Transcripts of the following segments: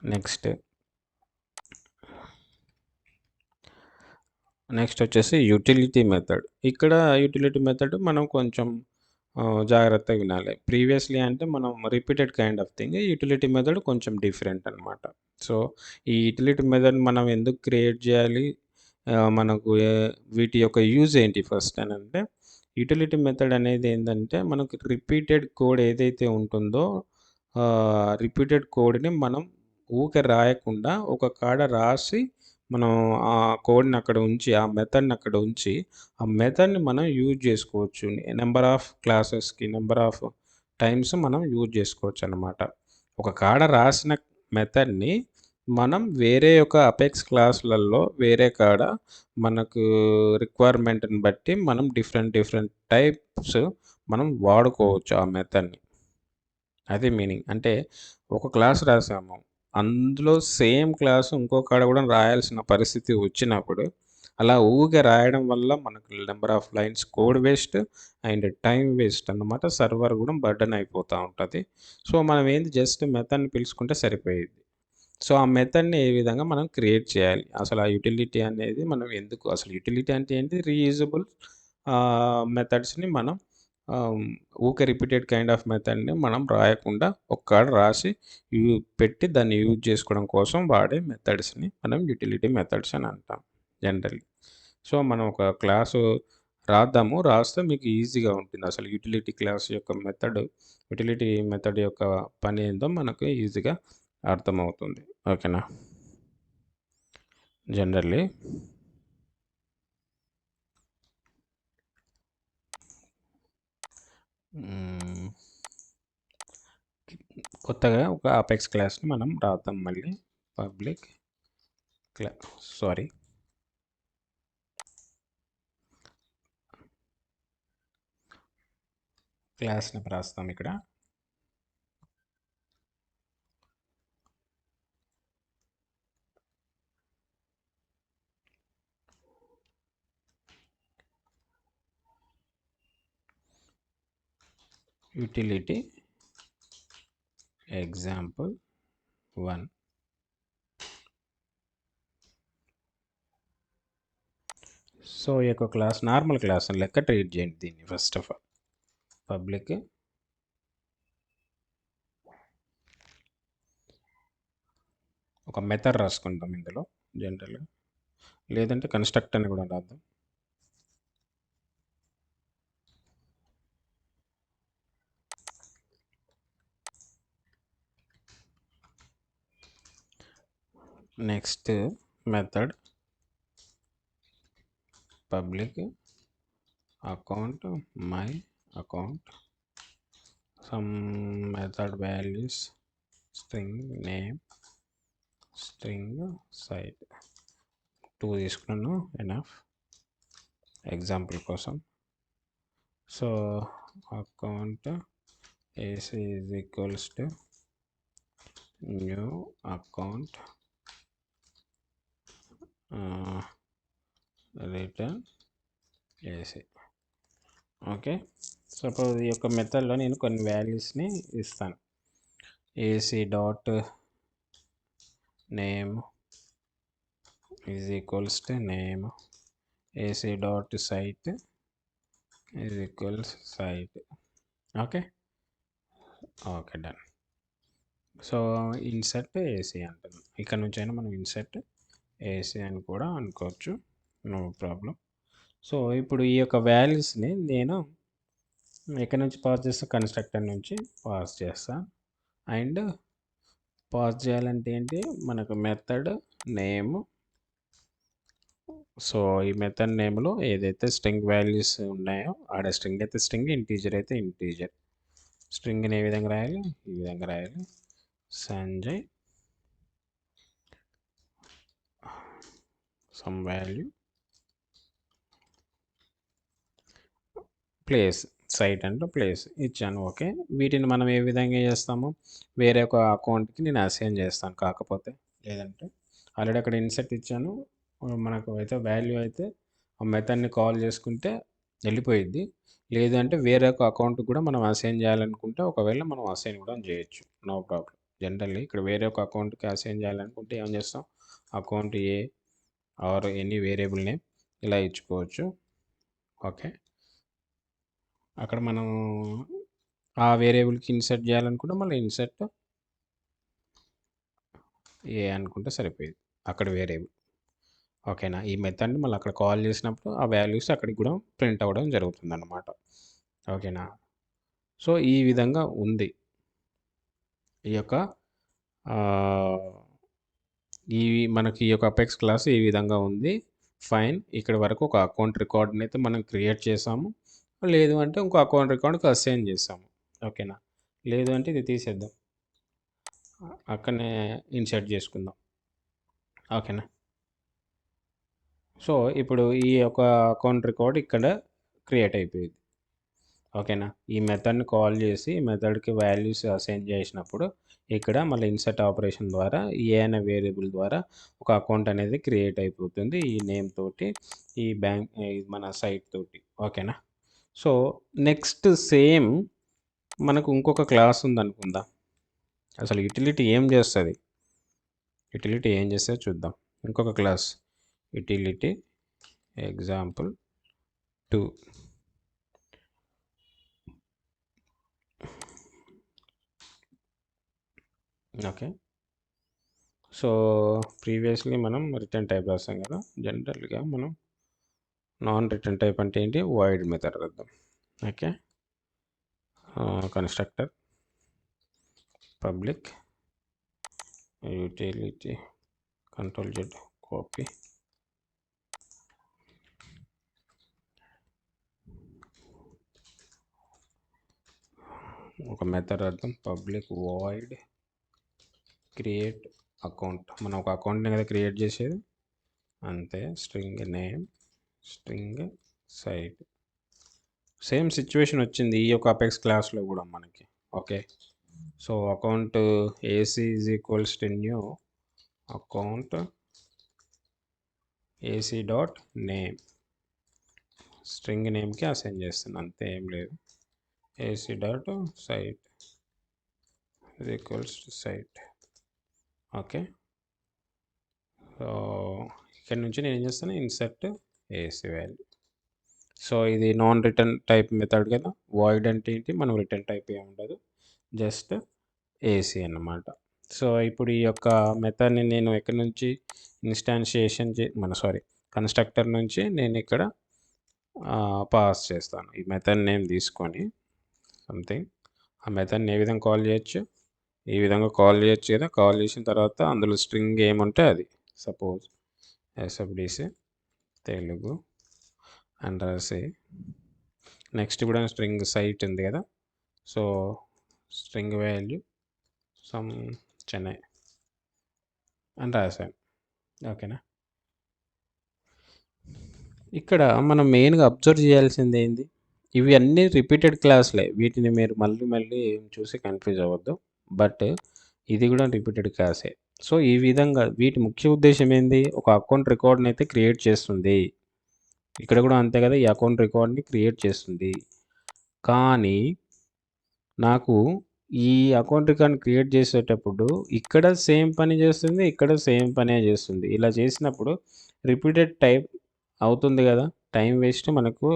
Next వచ్చేసి utility method. ఇక్కడ utility method మనం కొంచెం జాగ్రత్తగా వినాలి. ప్రీవియస్‌లీ అంటే మనం repeated kind of thing. Utility method కొంచెం డిఫరెంట్ అనమాట. సో, ఈ యూటిలిటీ మెథడ్ మనం ఎందుకు క్రియేట్ చేయాలి? మనకు వీటి యొక్క యూజ్ ఏంటి ఫస్ట్ అనంటే, యూటిలిటీ మెథడ్ అనేది ఏందంటే, మనకు రిపీటెడ్ కోడ్ ఏదైతే ఉంటుందో, రిపీటెడ్ కోడ్‌ని మనం ఊకే రాయకుండా ఒక కాడ రాసి మనం ఆ కోడ్‌ని అక్కడ ఉంచి, ఆ మెథడ్‌ని అక్కడ ఉంచి, ఆ మెథడ్‌ని మనం యూజ్ చేసుకోవచ్చు. నంబర్ ఆఫ్ క్లాసెస్‌కి, నంబర్ ఆఫ్ టైమ్స్ మనం యూజ్ చేసుకోవచ్చనమాట. ఒక కాడ రాసిన మెథడ్‌ని మనం వేరే ఒక అపెక్స్ క్లాస్‌లలో వేరే కాడ మనకు రిక్వైర్మెంట్‌ని బట్టి మనం డిఫరెంట్ టైప్స్ మనం వాడుకోవచ్చు ఆ మెథడ్‌ని. అది మీనింగ్. అంటే ఒక క్లాస్ రాసాము. అందులో సేమ్ క్లాస్ ఇంకో కాడ కూడా రాయాల్సిన పరిస్థితి వచ్చినప్పుడు, అలా ఊకే రాయడం వల్ల మనకు number of lines code waste and time waste అన్నమాట. సర్వర్ కూడా బర్డెన్ అయిపోతా ఉంటది. సో, మనం ఏంది జస్ట్ మెథడ్‌ని పిలుచుకుంటే సరిపోయేది. సో, ఆ మెథడ్‌ని ఏ విధంగా మనం క్రియేట్ చేయాలి? అసలు ఆ యుటిలిటీ అనేది మనం ఎందుకు అసలు యుటిలిటీ అంటే ఏంటి? రీయూజబుల్ మెథడ్స్‌ని మనం ఆహ్, ఊకే రిపీటెడ్ కైండ్ ఆఫ్ మెథడ్‌ని మనం రాయకుండా ఒక్కాడ రాసి పెట్టి దాన్ని యూజ్ చేసుకోవడం కోసం వాడే మెథడ్స్‌ని మనం యుటిలిటీ మెథడ్స్ అని అంటాం జనరల్లీ. సో, మనం ఒక క్లాసు రాద్దాము. రాస్తే మీకు ఈజీగా ఉంటుంది. అసలు యుటిలిటీ మెథడ్ యొక్క పని ఏందో మనకు ఈజీగా అర్థమవుతుంది. ఓకేనా? జనరల్లీ కొత్తగా ఒక అపెక్స్ క్లాస్‌ని మనం రాద్దాం మళ్ళీ. పబ్లిక్ క్లా సారీ. క్లాస్‌ని రాస్తాం ఇక్కడ. Utility example 1. సో, ఈ యొక్క క్లాస్ నార్మల్ క్లాస్ అని లెక్క ట్రీట్ చేయండి దీన్ని ఫస్ట్ ఆఫ్ ఆల్. పబ్లిక్ ఒక మెథడ్ రాసుకుంటాం ఇందులో జనరల్‌గా. లేదంటే కన్‌స్ట్రక్ట్ అని కూడా రాద్దాం. Next method public account my account some method values string name string site 2 తీసుకున్నాను ఎనఫ్ ఎగ్జాంపుల్ కోసం. So, account AC is equals to new account return AC. Okay. Suppose ఈ యొక్క మెథడ్‌లో నేను కొన్ని వాల్యూస్‌ని ఇస్తాను. AC dot name is equals to name, AC dot site is equals site. Okay. Okay, done. So, insert AC అంటున్నాం. ఇక్కడ నుంచైనా మనం ఇన్సర్ట్ ఏసీ అని కూడా అనుకోవచ్చు. No problem. సో, ఇప్పుడు ఈ యొక్క వాల్యూస్‌ని నేను ఎక్కడి నుంచి పాస్ చేస్తా? కన్‌స్ట్రక్టర్ నుంచి పాస్ చేస్తా. అండ్ పాస్ చేయాలంటే ఏంటి? మనకు మెథడ్ నేమ్. సో, ఈ మెథడ్ నేమ్‌లో ఏదైతే స్ట్రింగ్ వాల్యూస్ ఉన్నాయో, ఆడ స్ట్రింగ్ అయితే స్ట్రింగ్, ఇంటీజర్ అయితే ఇంటీజర్. స్ట్రింగ్‌ని ఏ విధంగా రాయాలి? ఈ విధంగా రాయాలి. Sanjay some value place, site అంటే ప్లేస్ ఇచ్చాను. ఓకే. వీటిని మనం ఏ విధంగా చేస్తాము? వేరే ఒక అకౌంట్‌కి నేను అసైన్ చేస్తాను. కాకపోతే లేదంటే ఆల్రెడీ అక్కడ ఇన్సర్ట్ ఇచ్చాను. మనకు అయితే వాల్యూ అయితే ఆ మెథడ్‌ని కాల్ చేసుకుంటే వెళ్ళిపోయిద్ది. లేదంటే వేరే ఒక అకౌంట్‌కి కూడా మనం అసైన్ చేయాలనుకుంటే ఒకవేళ మనం అసైన్ కూడా చేయొచ్చు. No problem. జనరల్లీ ఇక్కడ వేరే ఒక అకౌంట్‌కి అసైన్ చేయాలనుకుంటే ఏం చేస్తాం, account A or any variable name ఇలా ఇచ్చుకోవచ్చు. ఓకే. అక్కడ మనం ఆ వేరియబుల్‌కి ఇన్సర్ట్ చేయాలనుకుంటే మళ్ళీ ఇన్సర్ట్ ఏ అనుకుంటే సరిపోయేది అక్కడ వేరియబుల్. ఓకేనా. ఈ మెథడ్‌ని మళ్ళీ అక్కడ కాల్ చేసినప్పుడు ఆ వాల్యూస్ అక్కడికి కూడా ప్రింట్ అవ్వడం జరుగుతుందన్నమాట. ఓకేనా. సో ఈ విధంగా ఉంది ఈ యొక్క ఈ మనకి ఈ యొక్క అపెక్స్ క్లాస్ ఈ విధంగా ఉంది. ఫైన్. ఇక్కడి వరకు ఒక అకౌంట్ రికార్డ్‌ని అయితే మనం క్రియేట్ చేసాము. లేదు అంటే ఇంకో అకౌంట్ రికార్డ్‌కి అసైన్ చేసాము. ఓకేనా. లేదు అంటే ఇది తీసేద్దాం. అక్కడనే ఇన్సర్ట్ చేసుకుందాం. ఓకేనా. సో ఇప్పుడు ఈ యొక్క అకౌంట్ రికార్డ్ ఇక్కడ క్రియేట్ అయిపోయింది. ఓకేనా. ఈ మెథడ్‌ని కాల్ చేసి ఈ మెథడ్‌కి వాల్యూస్ అసైన్ చేసినప్పుడు ఇక్కడ మళ్ళీ ఇన్సర్ట్ ఆపరేషన్ ద్వారా ఏ అనే వేరియబుల్ ద్వారా ఒక అకౌంట్ అనేది క్రియేట్ అయిపోతుంది. ఈ నేమ్ తోటి, ఈ బ్యాంక్ మన సైట్ తోటి. ఓకేనా. సో నెక్స్ట్ సేమ్ మనకు ఇంకొక క్లాస్ ఉందనుకుందాం. అసలు యుటిలిటీ ఏం చేస్తుంది, యుటిలిటీ ఏం చేస్తుందో చూద్దాం. ఇంకొక class utility example 2. Okay. So previously మనం రిటర్న్ టైప్ రాస్తాం కదా. జనరల్గా మనం నాన్ రిటర్న్ టైప్ అంటే ఏంటి, వాయిడ్ మెథడ్ రాద్దాం. Okay. Constructor public utility control Z copy ఒక మెథడ్ రాద్దాం. Public void create account. మనం ఒక అకౌంట్ని కదా క్రియేట్ చేసేది, అంతే. String name, string site. Same situation వచ్చింది ఈ యొక్క అపెక్స్ క్లాస్లో కూడా మనకి. Okay. So account AC is equals to new account AC dot name, string నేమ్కి అసైన్ చేస్తుంది, అంతే, ఏం లేదు. AC dot site is equals to site. Okay. So ఇక్కడ నుంచి నేను ఏం చేస్తాను, ఇన్సర్ట్ ఏసీ వాల్యూ. సో ఇది నాన్ రిటర్న్ టైప్ మెథడ్ కదా. వాయిడ్ అంటే ఏంటి, మనం రిటర్న్ టైప్ ఏమి ఉండదు, జస్ట్ ఏసీ అన్నమాట. సో ఇప్పుడు ఈ యొక్క మెథడ్ని నేను ఎక్కడి నుంచి ఇన్స్టాన్షియేషన్ కన్స్ట్రక్టర్ నుంచి నేను ఇక్కడ పాస్ చేస్తాను. ఈ మెథడ్ నేమ్ తీసుకొని సంథింగ్, ఆ మెథడ్ని ఏ విధంగా కాల్ చేయొచ్చు, ఈ విధంగా కాల్ చేయొచ్చు కదా. కాల్ చేసిన తర్వాత అందులో స్ట్రింగ్ ఏముంటే అది, సపోజ్ ఎస్ఎఫ్డిసి తెలుగు అని రాసి, నెక్స్ట్ కూడా స్ట్రింగ్ సైట్ ఉంది కదా. So string value some Chennai అని రాశాను. ఓకేనా. ఇక్కడ మనం మెయిన్గా అబ్జర్వ్ చేయాల్సింది ఏంది, ఇవి అన్నీ రిపీటెడ్ క్లాస్లే, వీటిని మీరు మళ్ళీ మళ్ళీ చూసి కన్ఫ్యూజ్ అవ్వద్దు. బట్ ఇది కూడా రిపీటెడ్ క్లాసే. సో ఈ విధంగా వీటి ముఖ్య ఉద్దేశం ఏంది, ఒక అకౌంట్ రికార్డ్ని అయితే క్రియేట్ చేస్తుంది. ఇక్కడ కూడా అంతే కదా, ఈ అకౌంట్ రికార్డ్ని క్రియేట్ చేస్తుంది. కానీ నాకు ఈ అకౌంట్ రికార్డ్ని క్రియేట్ చేసేటప్పుడు ఇక్కడ సేమ్ పని చేస్తుంది, ఇక్కడ సేమ్ పనే చేస్తుంది. ఇలా చేసినప్పుడు రిపీటెడ్ టైప్ అవుతుంది కదా, టైం వేస్ట్ మనకు.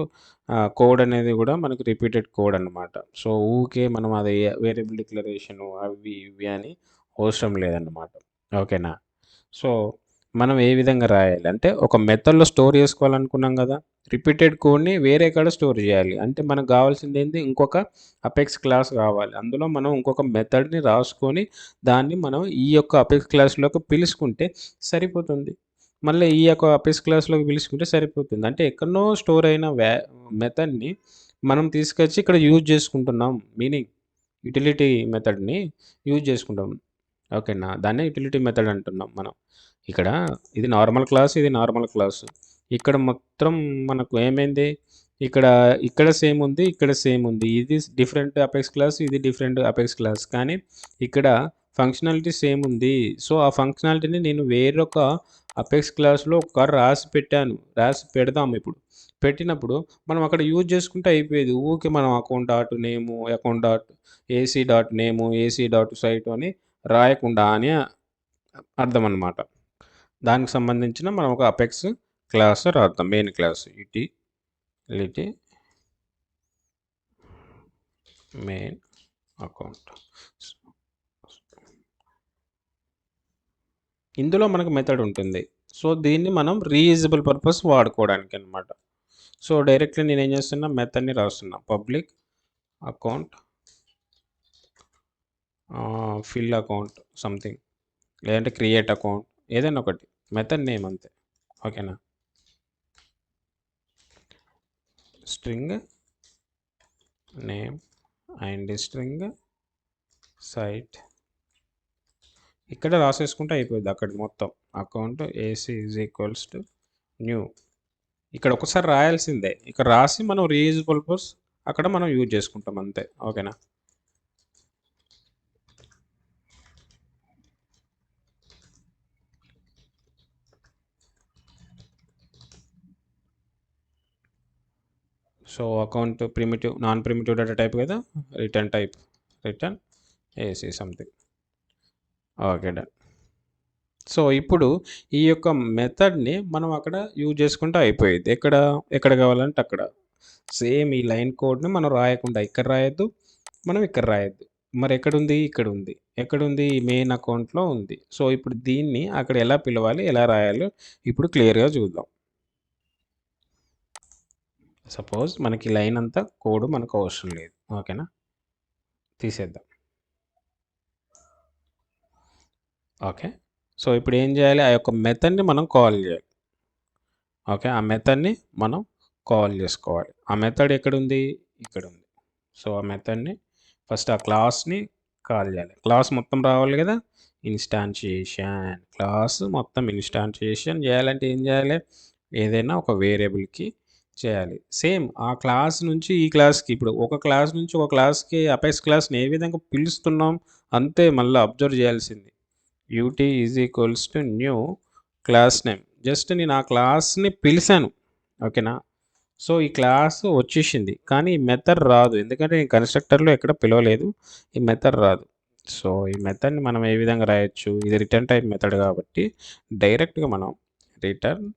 కోడ్ అనేది కూడా మనకు రిపీటెడ్ కోడ్ అన్నమాట. సో ఊకే మనం అది వేరియబుల్ డిక్లరేషను అవి ఇవి అని అవసరం లేదన్నమాట. ఓకేనా. సో మనం ఏ విధంగా రాయాలి అంటే, ఒక మెథడ్లో స్టోర్ చేసుకోవాలనుకున్నాం కదా, రిపీటెడ్ కోడ్ని వేరే కాడ స్టోర్ చేయాలి. అంటే మనకు కావాల్సింది ఏంది, ఇంకొక అపెక్స్ క్లాస్ కావాలి. అందులో మనం ఇంకొక మెథడ్ని రాసుకొని దాన్ని మనం ఈ యొక్క అపెక్స్ క్లాస్లోకి పిలుచుకుంటే సరిపోతుంది. మళ్ళీ ఈ యొక్క అపెక్స్ క్లాస్లోకి పిలుచుకుంటే సరిపోతుంది. అంటే ఎక్కడనో స్టోర్ అయిన మెథడ్ని మనం తీసుకొచ్చి ఇక్కడ యూజ్ చేసుకుంటున్నాం. మీనింగ్ యుటిలిటీ మెథడ్ని యూజ్ చేసుకుంటాం. ఓకేనా. దాన్నే యుటిలిటీ మెథడ్ అంటున్నాం మనం. ఇక్కడ ఇది నార్మల్ క్లాస్, ఇది నార్మల్ క్లాసు. ఇక్కడ మొత్తం మనకు ఏమైంది, ఇక్కడ సేమ్ ఉంది, ఇక్కడ సేమ్ ఉంది. ఇది డిఫరెంట్ అపెక్స్ క్లాస్, ఇది డిఫరెంట్ అపెక్స్ క్లాస్. కానీ ఇక్కడ ఫంక్షనాలిటీ సేమ్ ఉంది. సో ఆ ఫంక్షనాలిటీని నేను వేరొక అపెక్స్ క్లాస్లో ఒక రాసి పెట్టాను, రాసి పెడదాం. ఇప్పుడు పెట్టినప్పుడు మనం అక్కడ యూజ్ చేసుకుంటే అయిపోయేది. ఊరికే మనం అకౌంట్ డాట్ నేము, అకౌంట్ డాట్ ఏసీ డాట్ నేము, ఏసీ డాట్ సైట్ అని రాయకుండా అని అర్థం అన్నమాట. దానికి సంబంధించిన మనం ఒక అపెక్స్ క్లాస్ రాద్దాం. Main class utility main account. ఇందులో మనకు మెథడ్ ఉంటుంది. సో దీన్ని మనం రీయూజబుల్ పర్పస్ వాడుకోవడానికి అన్నమాట. సో డైరెక్ట్లీ నేను ఏం చేస్తున్నా, మెథడ్ని రాస్తున్నా. Public account fill account something, లేదంటే క్రియేట్ అకౌంట్, ఏదైనా ఒకటి మెథడ్ నేమ్ అంతే. ఓకేనా. String name and string site ఇక్కడ రాసేసుకుంటే అయిపోయింది. అక్కడ మొత్తం account AC is equals to new. ఇక్కడ ఒకసారి రాయాల్సిందే. ఇక్కడ రాసి మనం రీయూజబుల్ పర్పస్ అక్కడ మనం యూజ్ చేసుకుంటాం అంతే. ఓకేనా. So account primitive non primitive data type కదా, return type return AC something. Okay done. So ఇప్పుడు ఈ యొక్క మెథడ్ని మనం అక్కడ యూజ్ చేసుకుంటే అయిపోయేది. ఎక్కడ కావాలంటే అక్కడ సేమ్ ఈ లైన్ కోడ్ని మనం రాయకుండా ఇక్కడ రాయొద్దు, మనం ఇక్కడ రాయొద్దు. మరి ఎక్కడుంది, ఇక్కడ ఉంది. ఎక్కడుంది, ఈ మెయిన్ అకౌంట్లో ఉంది. సో ఇప్పుడు దీన్ని అక్కడ ఎలా పిలవాలి, ఎలా రాయాలో ఇప్పుడు క్లియర్గా చూద్దాం. సపోజ్ మనకి లైన్ అంతా కోడ్ మనకు అవసరం లేదు. ఓకేనా, తీసేద్దాం. ఓకే. సో ఇప్పుడు ఏం చేయాలి, ఆ యొక్క మెథడ్ని మనం కాల్ చేయాలి. ఓకే, ఆ మెథడ్ని మనం కాల్ చేసుకోవాలి. ఆ మెథడ్ ఎక్కడుంది, ఇక్కడ ఉంది. సో ఆ మెథడ్ని ఫస్ట్ ఆ క్లాస్ని కాల్ చేయాలి. క్లాస్ మొత్తం రావాలి కదా, ఇన్స్టాన్షియేషన్. క్లాస్ మొత్తం ఇన్స్టాన్షియేషన్ చేయాలంటే ఏం చేయాలి, ఏదైనా ఒక వేరియబుల్కి చేయాలి. సేమ్ ఆ క్లాస్ నుంచి ఈ క్లాస్కి, ఇప్పుడు ఒక క్లాస్ నుంచి ఒక క్లాస్కి అపెక్స్ క్లాస్ని ఏ విధంగా పిలుస్తున్నాం అంతే మళ్ళీ అబ్జర్వ్ చేయాల్సింది. UT is equals to new class name. Just నేను ఆ క్లాస్ని పిలిచాను. ఓకేనా. సో ఈ క్లాస్ వచ్చేసింది, కానీ ఈ మెథడ్ రాదు. ఎందుకంటే నేను కన్స్ట్రక్టర్లో ఎక్కడ పిలవలేదు, ఈ మెథడ్ రాదు. సో ఈ మెథడ్ని మనం ఏ విధంగా రాయొచ్చు, ఇది రిటర్న్ టైప్ మెథడ్ కాబట్టి డైరెక్ట్గా మనం రిటర్న్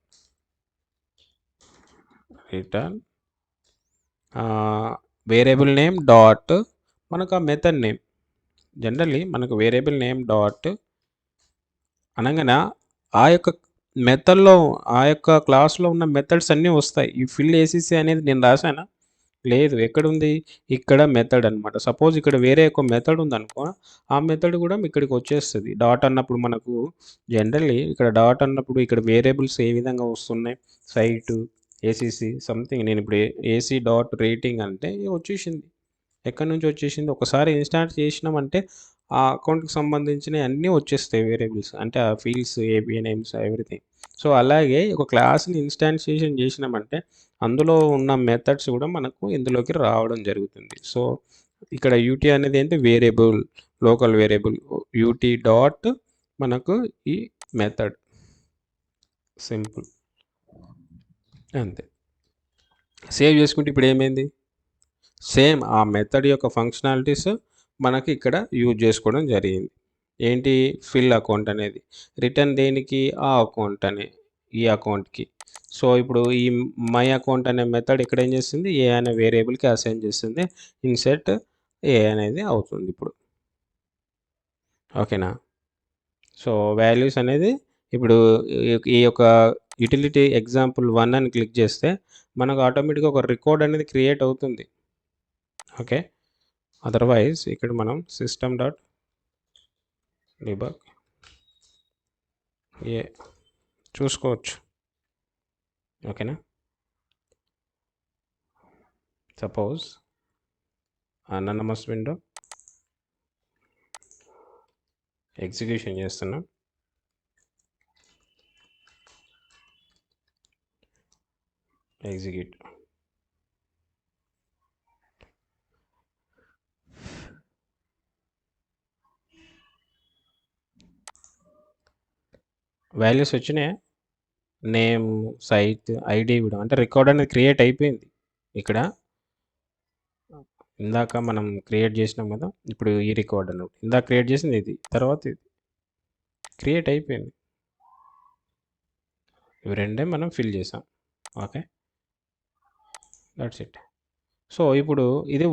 వేరియబుల్ నేమ్ డాట్ మనకు ఆ మెథడ్ నేమ్. జనరల్లీ మనకు వేరియబుల్ నేమ్ డాట్ అనగానే ఆ యొక్క మెథడ్లో ఆ యొక్క క్లాస్లో ఉన్న మెథడ్స్ అన్నీ వస్తాయి. ఈ ఫిల్ ఏసీసీ అనేది నేను రాశానా, లేదు. ఎక్కడుంది, ఇక్కడ మెథడ్ అనమాట. సపోజ్ ఇక్కడ వేరే ఒక మెథడ్ ఉందనుకో, ఆ మెథడ్ కూడా ఇక్కడికి వచ్చేస్తుంది. డాట్ అన్నప్పుడు మనకు జనరల్లీ ఇక్కడ డాట్ అన్నప్పుడు ఇక్కడ వేరియబుల్స్ ఏ విధంగా వస్తున్నాయి, సైటు ఏసీసీ సంథింగ్. నేను ఇప్పుడు ఏసీ డాట్ రేటింగ్ అంటే వచ్చేసింది. ఎక్కడి నుంచి వచ్చేసింది, ఒకసారి ఇన్స్టాల్ చేసినామంటే ఆ అకౌంట్కి సంబంధించినవి అన్నీ వచ్చేస్తాయి వేరియబుల్స్, అంటే ఆ ఫీల్డ్స్, ఏబిఐ నేమ్స్, ఎవ్రీథింగ్. సో అలాగే ఒక క్లాస్ని ఇన్స్టాన్షియేషన్ చేసినామంటే అందులో ఉన్న మెథడ్స్ కూడా మనకు ఇందులోకి రావడం జరుగుతుంది. సో ఇక్కడ యూటీ అనేది ఏంటి, variable, local variable. UT dot మనకు ఈ మెథడ్, సింపుల్ అంతే. సేవ్ చేసుకుంటే ఇప్పుడు ఏమైంది, సేమ్ ఆ మెథడ్ యొక్క ఫంక్షనాలిటీస్ మనకి ఇక్కడ యూజ్ చేసుకోవడం జరిగింది. ఏంటి, ఫిల్ అకౌంట్ అనేది రిటర్న్ దేనికి, ఆ అకౌంట్ అనే ఈ అకౌంట్కి. సో ఇప్పుడు ఈ మై అకౌంట్ అనే మెథడ్ ఇక్కడ ఏం చేస్తుంది, ఏ అనే వేరియబుల్కి అసైన్ చేస్తుంది. ఇన్సెట్ ఏ అనేది అవుతుంది ఇప్పుడు. ఓకేనా. సో వాల్యూస్ అనేది ఇప్పుడు ఈ యొక్క యూటిలిటీ ఎగ్జాంపుల్ 1 అని క్లిక్ చేస్తే మనకు ఆటోమేటిక్గా ఒక రికార్డ్ అనేది క్రియేట్ అవుతుంది. ఓకే. అదర్వైజ్ ఇక్కడ మనం సిస్టమ్ డాట్ డిబగ్ ఏ చూసుకోవచ్చు. ఓకేనా. సపోజ్ అనానమస్ విండో ఎగ్జిక్యూషన్ చేస్తున్నాం. ఎగ్జిక్యూట్. వాల్యూస్ వచ్చినాయి, నేమ్, సైట్, ఐడి కూడా, అంటే రికార్డ్ అనేది క్రియేట్ అయిపోయింది ఇక్కడ. ఇందాక మనం క్రియేట్ చేసినాం కదా! ఇప్పుడు ఈ రికార్డ్ అన్నట్టు. ఇందాక క్రియేట్ చేసింది ఇది. తర్వాత ఇది. క్రియేట్ అయిపోయింది. ఇవి రెండే మనం ఫిల్ చేసాం. ఓకే. That's it. సో, ఇప్పుడు ఇది